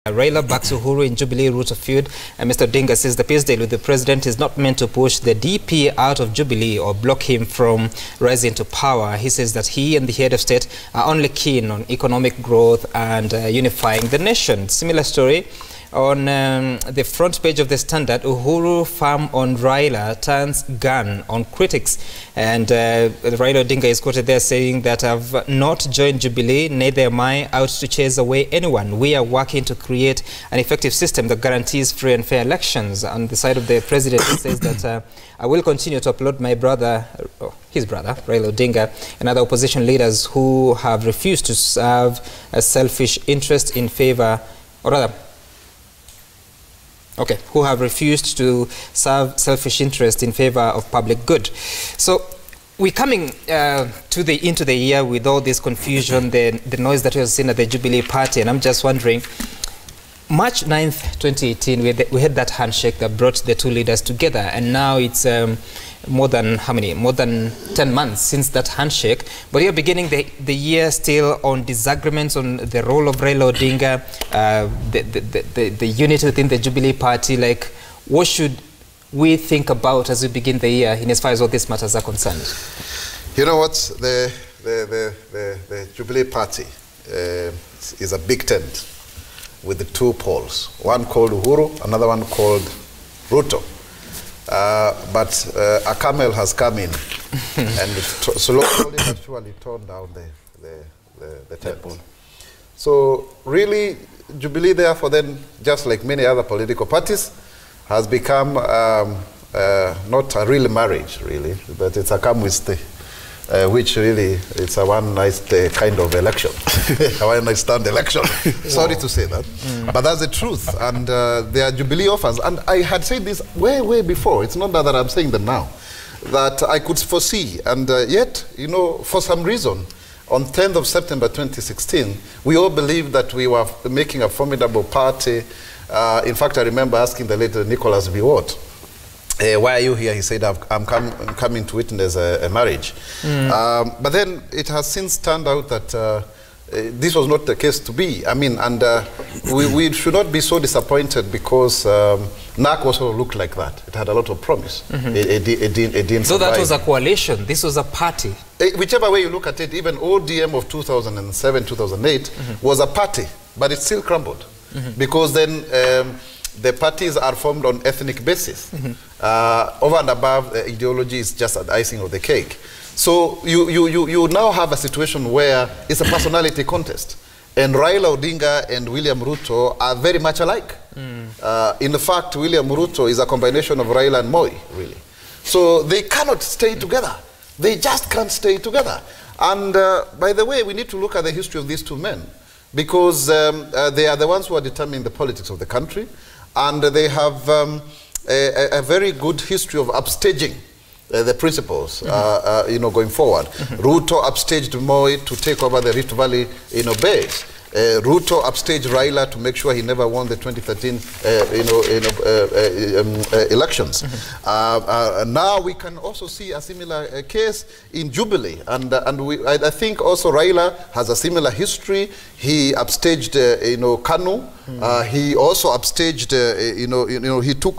Raila backs Uhuru in Jubilee route of feud, and Mr. Odinga says the peace deal with the president is not meant to push the DP out of Jubilee or block him from rising to power. He says that he and the head of state are only keen on economic growth and unifying the nation. Similar story on the front page of the Standard. Uhuru firm on Raila turns gun on critics, and Raila Odinga is quoted there saying that I've not joined Jubilee, neither am I out to chase away anyone. We are working to create an effective system that guarantees free and fair elections. On the side of the president, he says that I will continue to upload my brother, his brother, Raila Odinga, and other opposition leaders who have refused to serve a selfish interest in favor, or rather, who have refused to serve selfish interest in favor of public good. So we're coming into the year with all this confusion, the noise that we have seen at the Jubilee party, and I'm just wondering, March 9th, 2018, we had that handshake that brought the two leaders together, and now it's more than how many? More than 10 months since that handshake. But you're beginning the year still on disagreements on the role of Raila Odinga, the unity within the Jubilee party. Like, what should we think about as we begin the year in as far as all these matters are concerned? You know what? The Jubilee party is a big tent with the two poles. One called Uhuru, another one called Ruto. But a camel has come in and slowly but surely torn down the temple. So really, Jubilee therefore then, just like many other political parties, has become not a real marriage really, but it's a come with stay, which really it's a one night kind of election, a one night stand election. Sorry to say that, but that's the truth. And there are Jubilee offers, and I had said this way before. It's not that I'm saying that now, that I could foresee, and yet, you know, for some reason, on 10th of September 2016, we all believed that we were making a formidable party. In fact, I remember asking the late Nicholas Biwott, why are you here? He said, I'm coming to witness a marriage. But then it has since turned out that this was not the case to be. I mean, and we should not be so disappointed because NAC also looked like that. It had a lot of promise. It didn't So survive. that was a coalition. This was a party. Whichever way you look at it, even ODM of 2007, 2008 was a party, but it still crumbled. Because then the parties are formed on ethnic basis. Over and above, ideology is just an icing of the cake. So you now have a situation where it's a personality contest. And Raila Odinga and William Ruto are very much alike. In fact, William Ruto is a combination of Raila and Moi, really. So they cannot stay together. They just can't stay together. And by the way, we need to look at the history of these two men, because they are the ones who are determining the politics of the country. And they have a very good history of upstaging the principles, you know, going forward. Ruto upstaged Moi to take over the Rift Valley, you know, base. Ruto upstaged Raila to make sure he never won the 2013, elections. Now we can also see a similar case in Jubilee, and I think also Raila has a similar history. He upstaged, you know, Kanu. He also upstaged,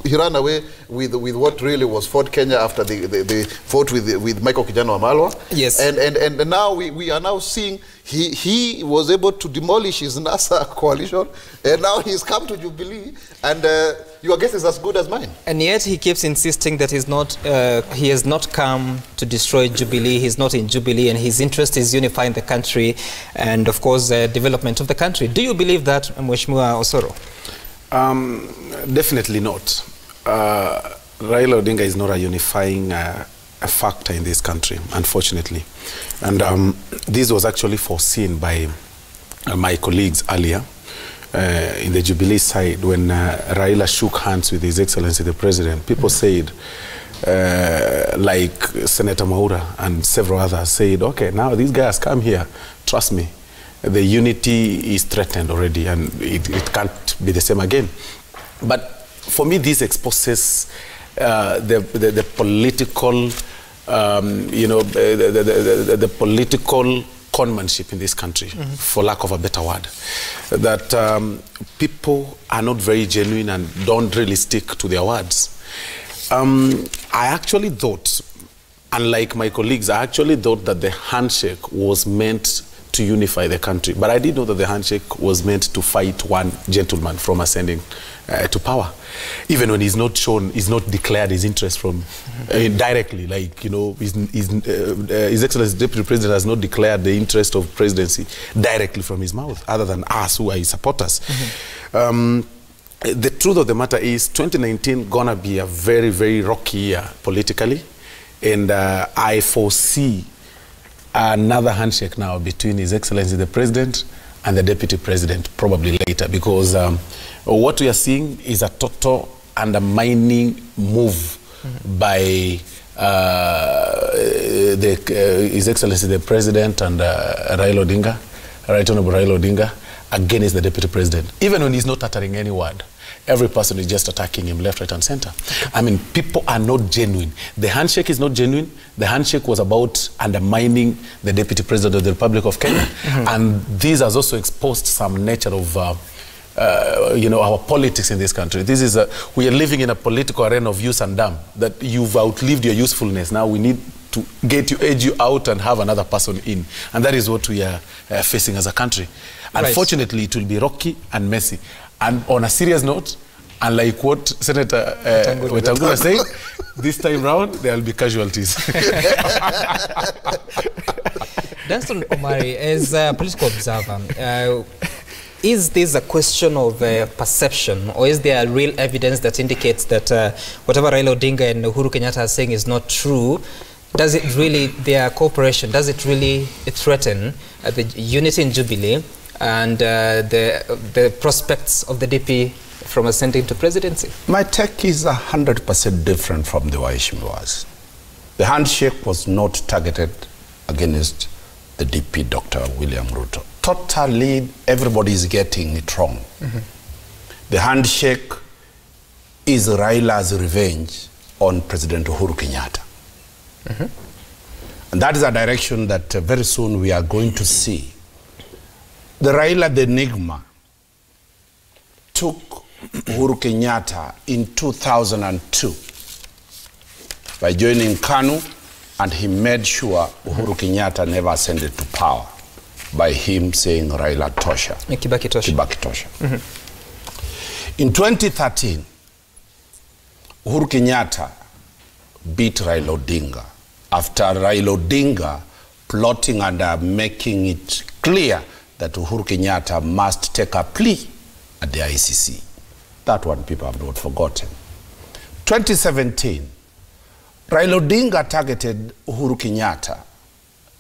he ran away with what really was Fort Kenya after the fought with Michael Kijana Wamalwa. Yes. And now we are now seeing he was able to demolish his NASA coalition, and now he's come to Jubilee, and your guess is as good as mine. And yet he keeps insisting that he has not come to destroy Jubilee. He's not in Jubilee, and his interest is unifying the country and, of course, development of the country. Do you believe that, Mheshimiwa Osoro? Definitely not. Raila Odinga is not a unifying a factor in this country, unfortunately. And this was actually foreseen by my colleagues earlier in the Jubilee side when Raila shook hands with His Excellency the President. People said, like Senator Maura and several others said, okay, now these guys come here, trust me, the unity is threatened already and it can't be the same again. But for me, this exposes the political, the political conmanship in this country, for lack of a better word. That people are not very genuine and don't really stick to their words. I actually thought, unlike my colleagues, I actually thought that the handshake was meant to unify the country. But I did know that the handshake was meant to fight one gentleman from ascending to power. Even when he's not declared his interest from directly, like, you know, His Excellency Deputy President has not declared the interest of presidency directly from his mouth, other than us who are his supporters. The truth of the matter is 2019 gonna be a very, very rocky year politically. And I foresee another handshake now between His Excellency the President and the Deputy President, probably later, because what we are seeing is a total undermining move by His Excellency the President and Raila Odinga, Right Honorable Raila Odinga, against the Deputy President. Even when he's not uttering any word, every person is just attacking him left, right, and center. I mean, people are not genuine. The handshake is not genuine. The handshake was about undermining the Deputy President of the Republic of Kenya. And this has also exposed some nature of, you know, our politics in this country. This is we are living in a political arena of use and dumb, that you've outlived your usefulness. Now we need to edge you out and have another person in. And that is what we are facing as a country. Right. Unfortunately, it will be rocky and messy. And on a serious note, unlike what Senator Wetangula said, this time round, there will be casualties. Danston Omari, as a political observer, is this a question of perception, or is there real evidence that indicates that whatever Raila Odinga and Uhuru Kenyatta are saying is not true? Does it really, their cooperation, does it really threaten the unity in Jubilee and the prospects of the DP from ascending to presidency? My take is 100% different from the way it was. The handshake was not targeted against the DP, Dr. William Ruto. Totally, everybody is getting it wrong. The handshake is Raila's revenge on President Uhuru Kenyatta. And that is a direction that very soon we are going to see. The Raila the Enigma took Uhuru Kenyatta in 2002 by joining KANU, and he made sure Uhuru Kenyatta never ascended to power by him saying Raila Tosha. Kibaki Tosha. Kibaki Tosha. In 2013, Uhuru Kenyatta beat Raila Odinga after Raila Odinga plotting and making it clear that Uhuru Kenyatta must take a plea at the ICC. That one people have not forgotten. 2017, Raila Odinga targeted Uhuru Kenyatta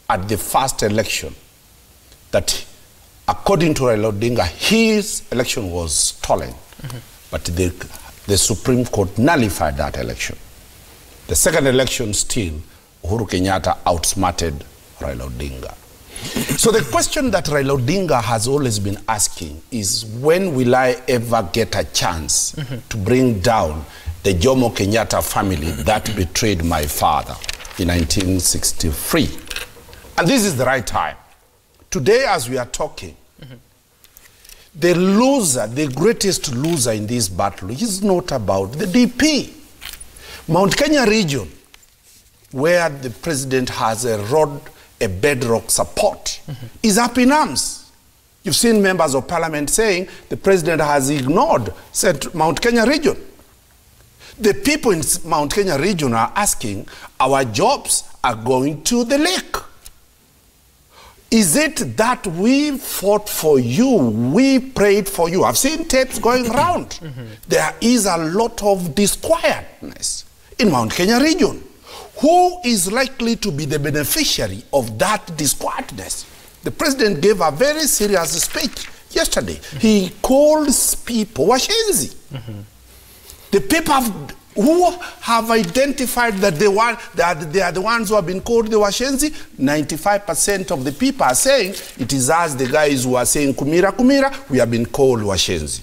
at the first election that, according to Raila Odinga, his election was stolen. But the Supreme Court nullified that election. The second election still, Uhuru Kenyatta outsmarted Raila Odinga. So the question that Raila Odinga has always been asking is, when will I ever get a chance to bring down the Jomo Kenyatta family that betrayed my father in 1963? And this is the right time. Today, as we are talking, the loser, the greatest loser in this battle is not about the DP. Mount Kenya region, where the president has a bedrock support, is up in arms. You've seen members of parliament saying the president has ignored Mount Kenya region. The people in Mount Kenya region are asking, our jobs are going to the lake. Is it that we fought for you, we prayed for you? I've seen tapes going around. There is a lot of disquietness in Mount Kenya region. Who is likely to be the beneficiary of that disquietness? The president gave a very serious speech yesterday. He calls people washenzi. The people who have identified that they are the ones who have been called the washenzi, 95% of the people are saying it is us, the guys who are saying kumira, kumira, we have been called washenzi.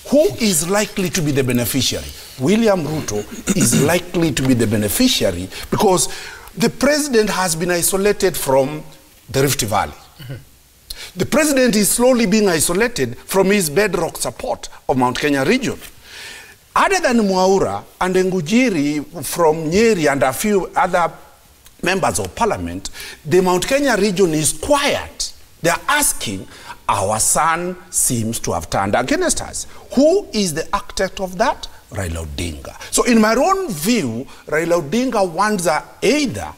Who is likely to be the beneficiary? William Ruto is likely to be the beneficiary because the president has been isolated from the Rift Valley. The president is slowly being isolated from his bedrock support of Mount Kenya region. Other than Mwaura and Ngujiri from Nyeri and a few other members of parliament, the Mount Kenya region is quiet. They are asking, our son seems to have turned against us. Who is the architect of that? Raila Odinga. So in my own view, Raila Odinga wants either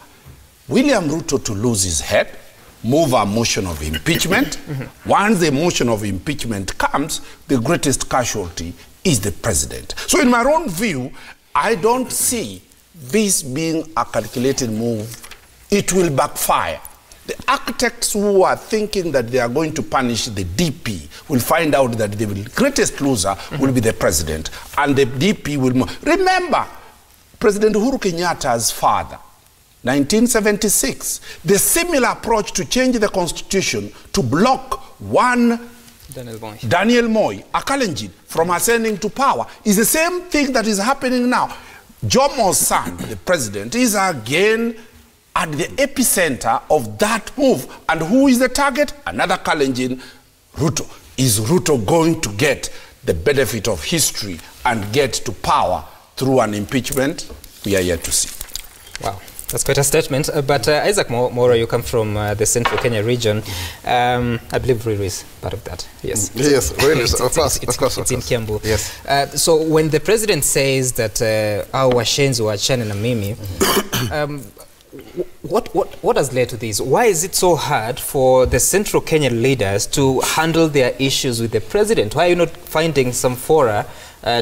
William Ruto to lose his head, move a motion of impeachment. Once the motion of impeachment comes, the greatest casualty is the president. So in my own view, I don't see this being a calculated move. It will backfire. The architects who are thinking that they are going to punish the DP will find out that the greatest loser will be the president, and the DP will move. Remember, President Uhuru Kenyatta's father, 1976, the similar approach to change the constitution to block one Daniel Moi, a Kalenjin, from ascending to power is the same thing that is happening now. Jomo's son, the president, is again at the epicenter of that move. And who is the target? Another Kalenjin, Ruto. Is Ruto going to get the benefit of history and get to power through an impeachment? We are yet to see. Wow. That's quite a statement. But Isaac Mora, you come from the Central Kenya region. I believe Ruiru is part of that. Yes. Yes, Ruiru is, of course. It's in Kiambu. Yes. So when the president says that our washenzi wachane na mimi, what has led to this? Why is it so hard for the Central Kenyan leaders to handle their issues with the president? Why are you not finding some fora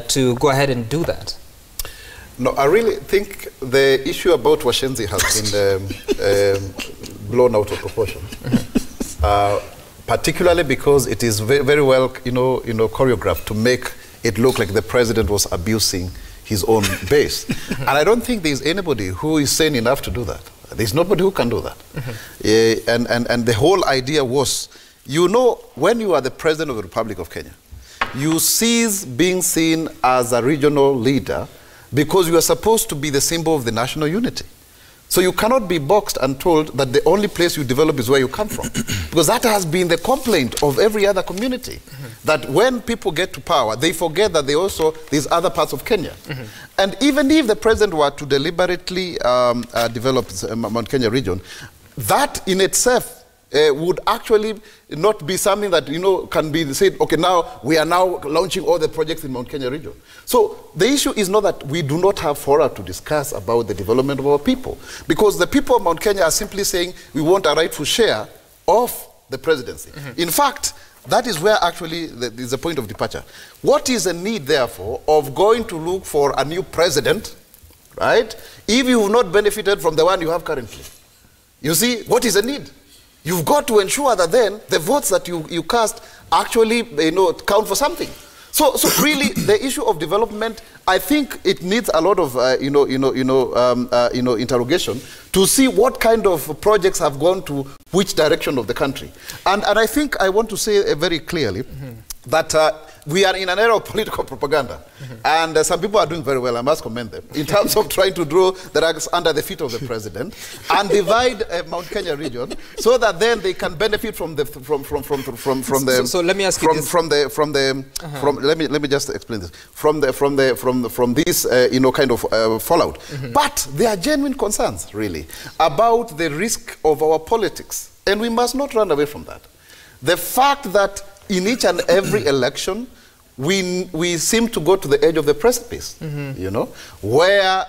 to go ahead and do that? No, I really think the issue about Washenzi has been blown out of proportion, particularly because it is very well, choreographed to make it look like the president was abusing his own base. And I don't think there's anybody who is sane enough to do that. There's nobody who can do that. And the whole idea was, when you are the president of the Republic of Kenya, you cease being seen as a regional leader because you are supposed to be the symbol of the national unity. So you cannot be boxed and told that the only place you develop is where you come from. Because that has been the complaint of every other community. That when people get to power, they forget that there's other parts of Kenya. And even if the president were to deliberately develop the Mount Kenya region, that in itself would actually not be something that can be said, okay, now we are now launching all the projects in Mount Kenya region. So the issue is not that we do not have fora to discuss about the development of our people, because the people of Mount Kenya are simply saying we want a rightful share of the presidency. In fact, that is where actually is a point of departure. What is the need, therefore, of going to look for a new president, right, if you have not benefited from the one you have currently? You see, what is the need? You've got to ensure that then the votes that you cast actually count for something. So really, the issue of development, I think it needs a lot of interrogation to see what kind of projects have gone to which direction of the country. And I think I want to say very clearly that we are in an era of political propaganda. And some people are doing very well, I must commend them, in terms of trying to draw the rugs under the feet of the president and divide Mount Kenya region so that then they can benefit from the So let me ask you this. Let me just explain this. From this kind of fallout. But there are genuine concerns, really, about the risk of our politics. And we must not run away from that. The fact that in each and every election, we seem to go to the edge of the precipice, where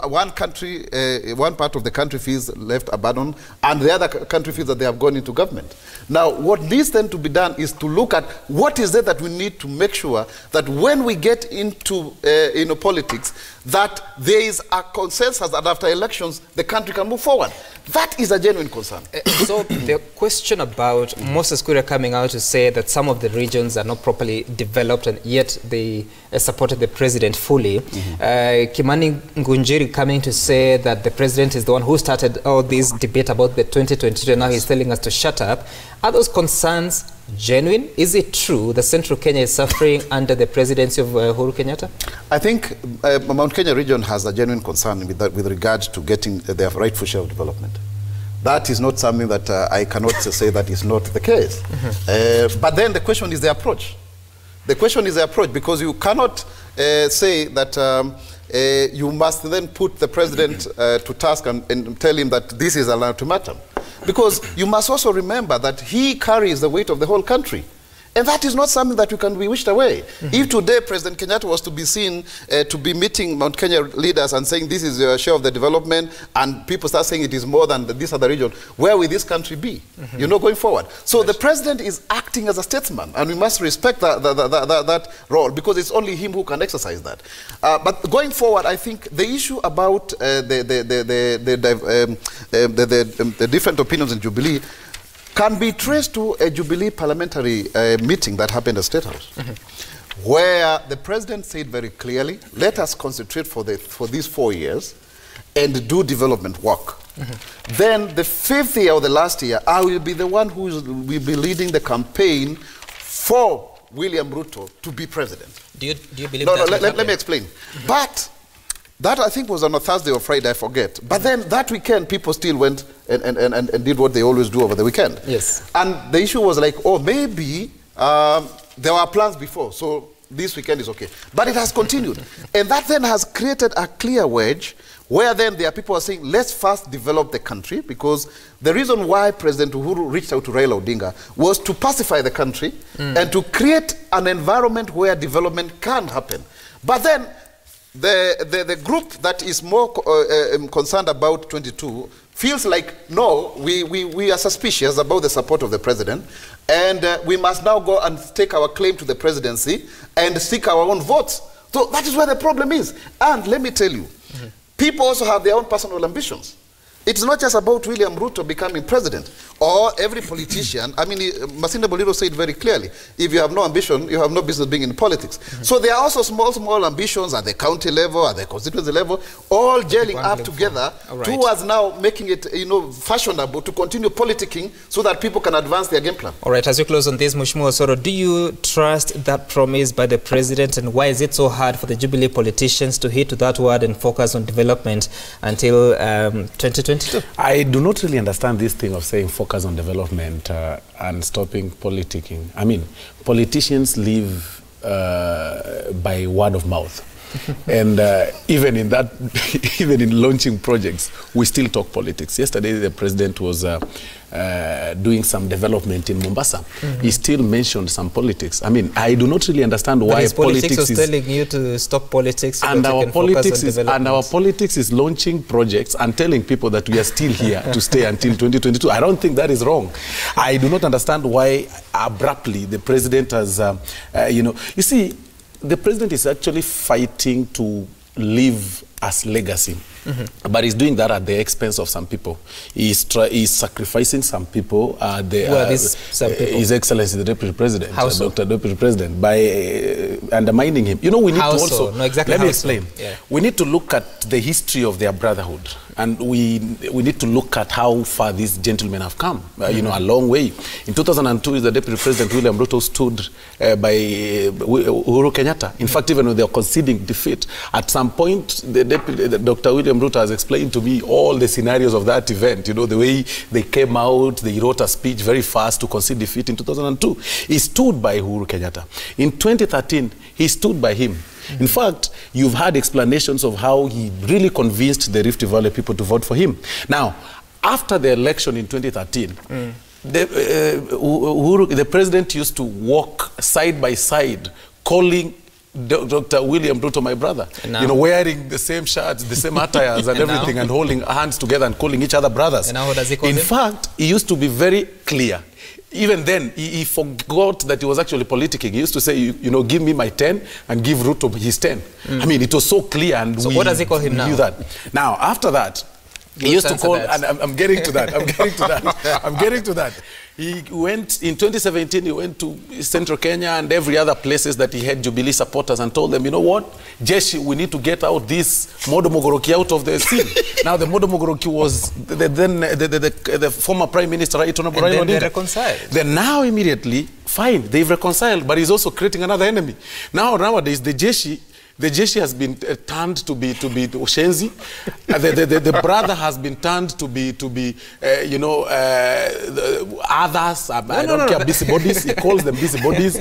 one country, one part of the country feels left abandoned, and the other country feels that they have gone into government. Now, what needs then to be done is to look at what is it that we need to make sure that when we get into politics, that there is a consensus that after elections, the country can move forward. That is a genuine concern. So the question about Moses Kuria coming out to say that some of the regions are not properly developed and yet they supported the president fully. Kimani Ngunjiri coming to say that the president is the one who started all this debate about the 2022 and now he's telling us to shut up. Are those concerns genuine? Is it true that Central Kenya is suffering under the presidency of Uhuru Kenyatta? I think Mount Kenya region has a genuine concern with regard to getting their rightful share of development. that is not something that I cannot say that is not the case. But then the question is the approach. The question is the approach, because you cannot say that you must then put the president to task and tell him that this is an ultimatum. Because you must also remember that he carries the weight of the whole country. And that is not something that can be wished away. If today President Kenyatta was to be seen to be meeting Mount Kenya leaders and saying this is your share of the development, and people start saying it is more than this other region, where will this country be, you know, going forward? So the president is acting as a statesman, and we must respect that role, because it's only him who can exercise that. But going forward, I think the issue about the different opinions in Jubilee can be traced to a Jubilee parliamentary meeting that happened at State House, where the president said very clearly, let us concentrate for these 4 years and do development work. Then the 5th year or the last year, I will be the one who will be leading the campaign for William Ruto to be president. Do you believe that? No, let me explain. But that, I think, was on a Thursday or Friday, I forget. But then that weekend, people still went and did what they always do over the weekend. Yes. And the issue was like, oh, maybe there were plans before, so this weekend is okay. But it has continued. And that then has created a clear wedge where then there are people who are saying, let's first develop the country, because the reason why President Uhuru reached out to Raila Odinga was to pacify the country and to create an environment where development can happen. But then the group that is more concerned about 22 feels like, no, we are suspicious about the support of the president, and we must now go and take our claim to the presidency and seek our own votes. So that is where the problem is. And let me tell you, people also have their own personal ambitions. It's not just about William Ruto becoming president, or every politician. I mean, Masinde Boliro said very clearly, if you have no ambition, you have no business being in politics. So there are also small ambitions at the county level, at the constituency level, all gelling up together towards now making it, you know, fashionable to continue politicking so that people can advance their game plan. All right, as you close on this, Mheshimiwa Osoro, do you trust that promise by the president, and why is it so hard for the Jubilee politicians to hit that word and focus on development until 2022? I do not really understand this thing of saying focus on development and stopping politicking. I mean, politicians live by word of mouth. And even in that, even in launching projects, we still talk politics. Yesterday, the president was doing some development in Mombasa. He still mentioned some politics. I mean, I do not really understand why politics was is telling you to stop politics, so and our politics is launching projects and telling people that we are still here to stay until 2022. I don't think that is wrong. I do not understand why abruptly the president has, you know, you see, the president is actually fighting to leave as legacy. But he's doing that at the expense of some people. He's sacrificing some people. Some people? His Excellency, the Deputy President, so? Dr. Deputy President, by undermining him. You know, we need to also... No, exactly. Let me explain. So? Yeah. We need to look at the history of their brotherhood. And we need to look at how far these gentlemen have come. You know, a long way. In 2002, the Deputy President, William Ruto, stood by Uhuru Kenyatta. In fact, even when they were conceding defeat, at some point, Dr. William Ruto has explained to me all the scenarios of that event. You know, the way they came out, they wrote a speech very fast to concede defeat in 2002. He stood by Uhuru Kenyatta. In 2013, he stood by him. In fact, you've had explanations of how he really convinced the Rift Valley people to vote for him. Now, after the election in 2013, the president used to walk side by side, calling Dr. William Ruto my brother, you know, wearing the same shirts, the same attires and everything, and holding hands together and calling each other brothers. And now what does he call him? In fact, he used to be very clear. Even then, he forgot that he was actually politicking. He used to say, you know, give me my 10 and give Ruto his 10. I mean, it was so clear, and so what does he call him now? Knew that. Now, after that, he used to call, and I'm getting to that, I'm getting to that. He went, in 2017, he went to Central Kenya and every other places that he had Jubilee supporters and told them, you know what, Jeshi, we need to get out this Modo Mogoroki out of the scene. Now, the Modo Mogoroki was the former Prime Minister, right? And then they reconciled. Then now, immediately, fine, they've reconciled, but he's also creating another enemy. Now, nowadays, the Jeshi, The Jeshi has been turned to be Ushenzi. The brother has been turned to be you know, others. I don't care, busybodies. He calls them busybodies.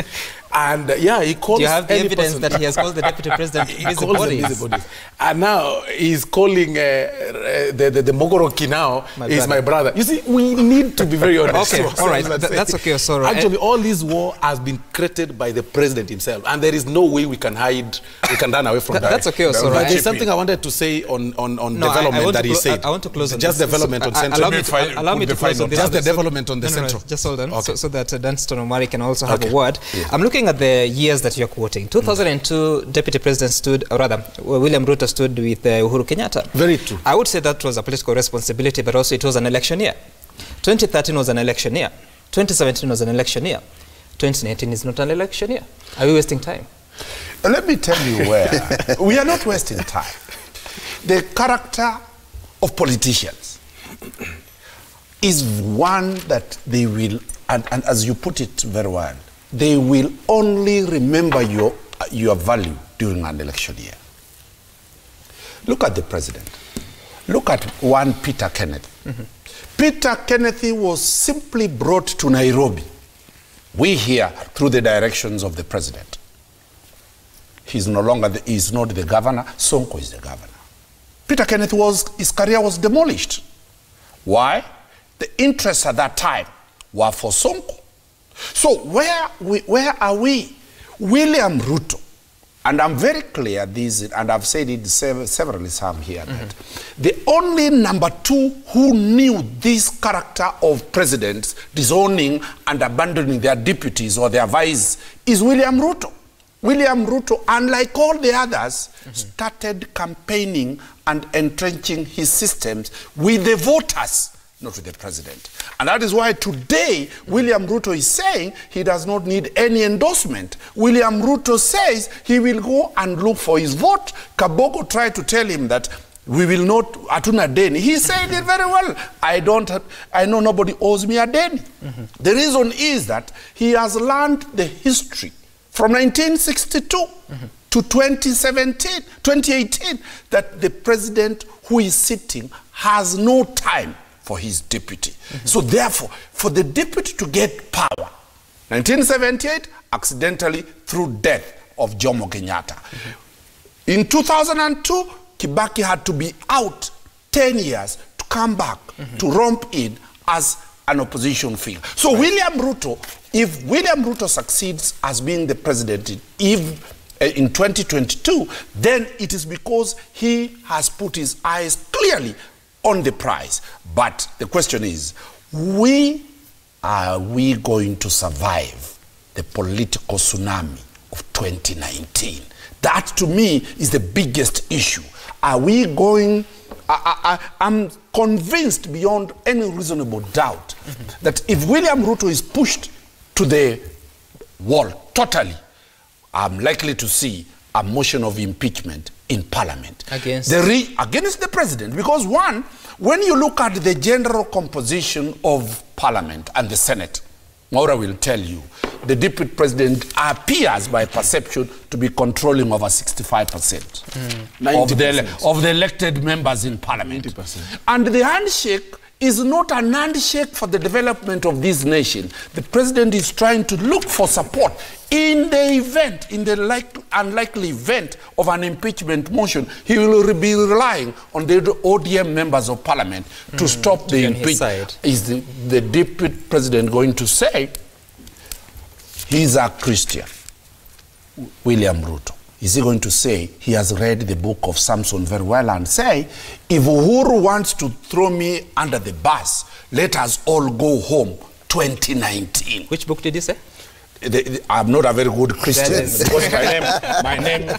And yeah, he calls. Do you have the evidence person, that he has called the deputy president busybodies? And now he's calling the Mogoroki now is my brother. You see, we need to be very honest. Okay, all right, that's okay. Sorry. Actually, all this war has been created by the president himself, and there is no way we can hide, we can run away from that. That's okay, sorry. But there's something I wanted to say on development that he said. I want to close on just this. development on Central. Allow me to close on this. Just the development on the Central. Just hold on, okay. so that Dunstan Omari can also have a word. Yeah. I'm looking at the years that you're quoting. 2002, Deputy President stood, or rather, William Ruto stood with Uhuru Kenyatta. Very true. I would say that was a political responsibility, but also it was an election year. 2013 was an election year. 2017 was an election year. 2019 is not an election year. Are we wasting time? Let me tell you where. We are not wasting time. The character of politicians is one that they will, and as you put it very well, they will only remember your value during an election year. Look at the president. Look at one Peter Kenneth. Peter Kenneth was simply brought to Nairobi. We hear through the directions of the president. He's no longer, he's not the governor, Sonko is the governor. Peter Kenneth his career was demolished. Why? The interests at that time were for Sonko. So where are we? William Ruto, and I'm very clear this, and I've said it several times here, that the only number two who knew this character of presidents disowning and abandoning their deputies or their vice is William Ruto. William Ruto, unlike all the others, started campaigning and entrenching his systems with the voters, not with the president. And that is why today William Ruto is saying he does not need any endorsement. William Ruto says he will go and look for his vote. Kabogo tried to tell him that we will not, atuna deni. He said it very well. I know nobody owes me a deni. The reason is that he has learned the history from 1962 to 2018, that the president who is sitting has no time for his deputy. So therefore, for the deputy to get power, 1978, accidentally through death of Jomo Kenyatta. In 2002, Kibaki had to be out 10 years to come back to romp in as an opposition figure. So William Ruto, if William Ruto succeeds as being the president in 2022, then it is because he has put his eyes clearly on the prize. But the question is, are we going to survive the political tsunami of 2019? That to me is the biggest issue. Are we going, I'm convinced beyond any reasonable doubt that if William Ruto is pushed to the wall totally, I'm likely to see a motion of impeachment in Parliament. Against the president. Because one, when you look at the general composition of Parliament and the Senate, Maura will tell you, the deputy president appears by perception to be controlling over 65% of the elected members in Parliament. 90%. And the handshake is not an handshake for the development of this nation. The president is trying to look for support in the event, in the unlikely event of an impeachment motion. He will be relying on the ODM members of Parliament to stop the impeachment. Is the deputy president going to say he's a Christian, William Ruto? Is he going to say he has read the book of Samson very well and say, if Uhuru wants to throw me under the bus, let us all go home 2019? Which book did he say? I'm not a very good Christian because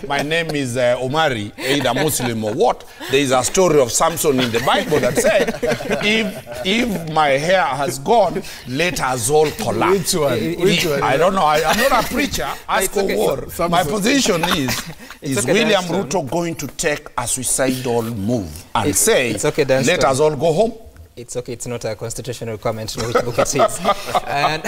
my name is Omari, either Muslim or what. There is a story of Samson in the Bible that said, if my hair has gone, let us all collapse. Which one? I don't know. I'm not a preacher. Ask for war. My position is William Ruto going to take a suicidal move and say, let us all go home? It's okay. It's not a constitutional comment. Know which book it is. And